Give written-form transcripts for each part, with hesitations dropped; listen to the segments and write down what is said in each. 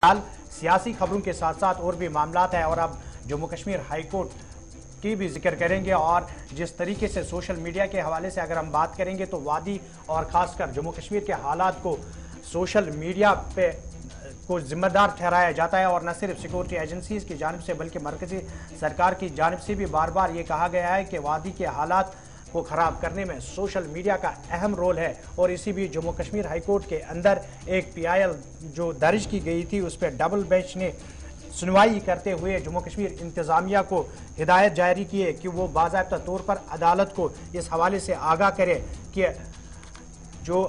फिलहाल सियासी खबरों के साथ साथ और भी मामलात है और अब जम्मू कश्मीर हाई कोर्ट की भी जिक्र करेंगे। और जिस तरीके से सोशल मीडिया के हवाले से अगर हम बात करेंगे तो वादी और ख़ासकर जम्मू कश्मीर के हालात को सोशल मीडिया पे को जिम्मेदार ठहराया जाता है और न सिर्फ सिक्योरिटी एजेंसीज की जानिब से बल्कि मरकजी सरकार की जानिब से भी बार बार ये कहा गया है कि वादी के हालात को खराब करने में सोशल मीडिया का अहम रोल है। और इसी बीच जम्मू कश्मीर हाई कोर्ट के अंदर एक PIL जो दर्ज की गई थी उस पर डबल बेंच ने सुनवाई करते हुए जम्मू कश्मीर इंतजामिया को हिदायत जारी की है कि वो बाकायदा तौर पर अदालत को इस हवाले से आगाह करे कि जो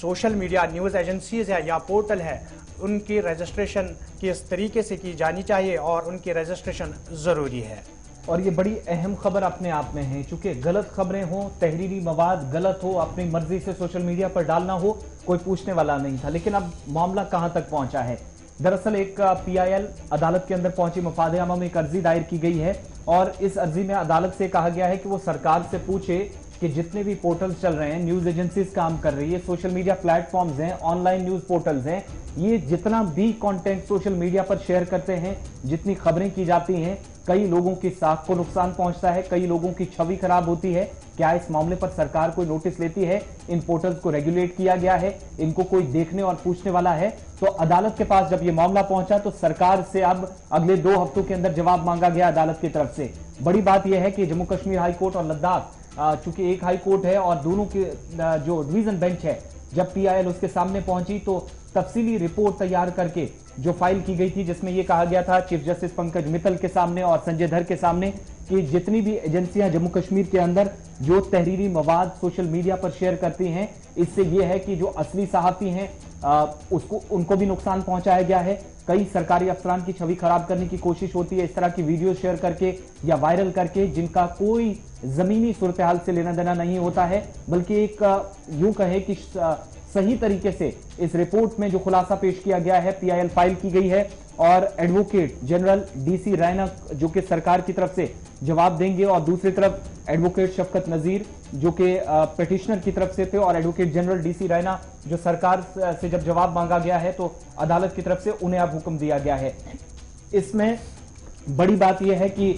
सोशल मीडिया न्यूज़ एजेंसीज है या पोर्टल है उनकी रजिस्ट्रेशन किस तरीके से की जानी चाहिए और उनकी रजिस्ट्रेशन ज़रूरी है। और ये बड़ी अहम खबर अपने आप में है, चूंकि गलत खबरें हो, तहरीरी मवाद गलत हो, अपनी मर्जी से सोशल मीडिया पर डालना हो, कोई पूछने वाला नहीं था। लेकिन अब मामला कहां तक पहुंचा है। दरअसल एक PIL अदालत के अंदर पहुंची, मफाद आमा में एक अर्जी दायर की गई है और इस अर्जी में अदालत से कहा गया है कि वो सरकार से पूछे कि जितने भी पोर्टल्स चल रहे हैं, न्यूज एजेंसीज काम कर रही है, सोशल मीडिया प्लेटफॉर्म्स हैं, ऑनलाइन न्यूज पोर्टल्स हैं, ये जितना भी कंटेंट सोशल मीडिया पर शेयर करते हैं, जितनी खबरें की जाती हैं, कई लोगों की साख को नुकसान पहुंचता है, कई लोगों की छवि खराब होती है। क्या इस मामले पर सरकार कोई नोटिस लेती है? इन पोर्टल्स को रेगुलेट किया गया है? इनको कोई देखने और पूछने वाला है? तो अदालत के पास जब ये मामला पहुंचा तो सरकार से अब अगले 2 हफ्तों के अंदर जवाब मांगा गया अदालत की तरफ से। बड़ी बात यह है कि जम्मू कश्मीर हाई कोर्ट और लद्दाख, चूंकि एक हाई कोर्ट है और दोनों के जो डिवीजन बेंच है, जब PIL उसके सामने पहुंची तो तफसीली रिपोर्ट तैयार करके जो फाइल की गई थी, जिसमें यह कहा गया था चीफ जस्टिस पंकज मित्तल के सामने और संजय धर के सामने कि जितनी भी एजेंसियां जम्मू कश्मीर के अंदर जो तहरीरी मवाद सोशल मीडिया पर शेयर करती हैं, इससे यह है कि जो असली सहाफी हैं उनको भी नुकसान पहुंचाया गया है। कई सरकारी अफसरान की छवि खराब करने की कोशिश होती है इस तरह की वीडियो शेयर करके या वायरल करके, जिनका कोई जमीनी सूरत हाल से लेना देना नहीं होता है, बल्कि एक यूं कहे कि सही तरीके से इस रिपोर्ट में जो खुलासा पेश किया गया है, PIL फाइल की गई है और एडवोकेट जनरल DC रैना जो कि सरकार की तरफ से जवाब देंगे और दूसरी तरफ एडवोकेट शफकत नजीर जो कि पिटिशनर की तरफ से थे और एडवोकेट जनरल DC रैना जो सरकार से जब जवाब मांगा गया है तो अदालत की तरफ से उन्हें अब हुक्म दिया गया है। इसमें बड़ी बात यह है कि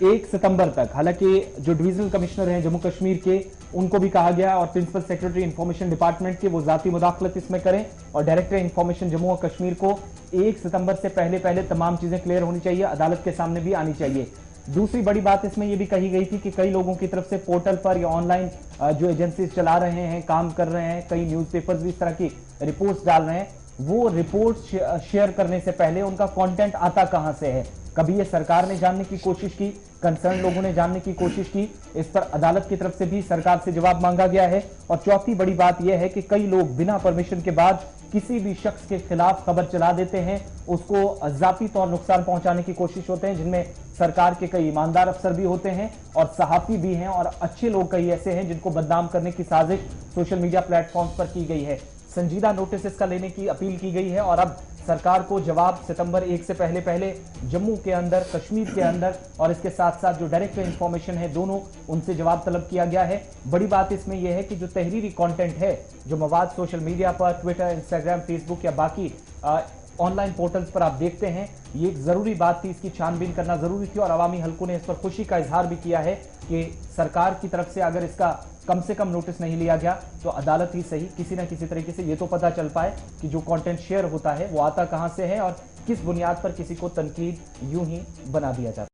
1 सितंबर तक, हालांकि जो डिवीजनल कमिश्नर हैं जम्मू कश्मीर के, उनको भी कहा गया है और प्रिंसिपल सेक्रेटरी इंफॉर्मेशन डिपार्टमेंट के वो जाती मुदाखलत इसमें करें और डायरेक्टर इंफॉर्मेशन जम्मू और कश्मीर को 1 सितंबर से पहले तमाम चीजें क्लियर होनी चाहिए, अदालत के सामने भी आनी चाहिए। दूसरी बड़ी बात इसमें यह भी कही गई थी कि कई लोगों की तरफ से पोर्टल पर या ऑनलाइन जो एजेंसीज चला रहे हैं, काम कर रहे हैं, कई न्यूज़पेपर्स भी इस तरह की रिपोर्ट्स डाल रहे हैं, वो रिपोर्ट्स शेयर करने से पहले उनका कंटेंट आता कहां से है, कभी ये सरकार ने जानने की कोशिश की, कंसर्न लोगों ने जानने की कोशिश की, इस पर अदालत की तरफ से भी सरकार से जवाब मांगा गया है। और चौथी बड़ी बात यह है कि कई लोग बिना परमिशन के बाद किसी भी शख्स के खिलाफ खबर चला देते हैं, उसको जाती तौर नुकसान पहुंचाने की कोशिश होते हैं, जिनमें सरकार के कई ईमानदार अफसर भी होते हैं और सहाफी भी हैं और अच्छे लोग कई ऐसे हैं जिनको बदनाम करने की साजिश सोशल मीडिया प्लेटफॉर्म्स पर की गई है। संजीदा नोटिस इसका लेने की अपील की गई है और अब सरकार को जवाब सितंबर 1 से पहले जम्मू के अंदर, कश्मीर के अंदर और इसके साथ साथ जो डायरेक्टर इंफॉर्मेशन है दोनों, उनसे जवाब तलब किया गया है। बड़ी बात इसमें यह है कि जो तहरीरी कंटेंट है, जो मवाद सोशल मीडिया पर ट्विटर, इंस्टाग्राम, फेसबुक या बाकी ऑनलाइन पोर्टल्स पर आप देखते हैं, ये एक जरूरी बात थी, इसकी छानबीन करना जरूरी थी और अवामी हलकों ने इस पर खुशी का इजहार भी किया है कि सरकार की तरफ से अगर इसका कम से कम नोटिस नहीं लिया गया तो अदालत ही सही किसी न किसी तरीके से ये तो पता चल पाए कि जो कंटेंट शेयर होता है वो आता कहां से है और किस बुनियाद पर किसी को तनकीद यूं ही बना दिया जाता है।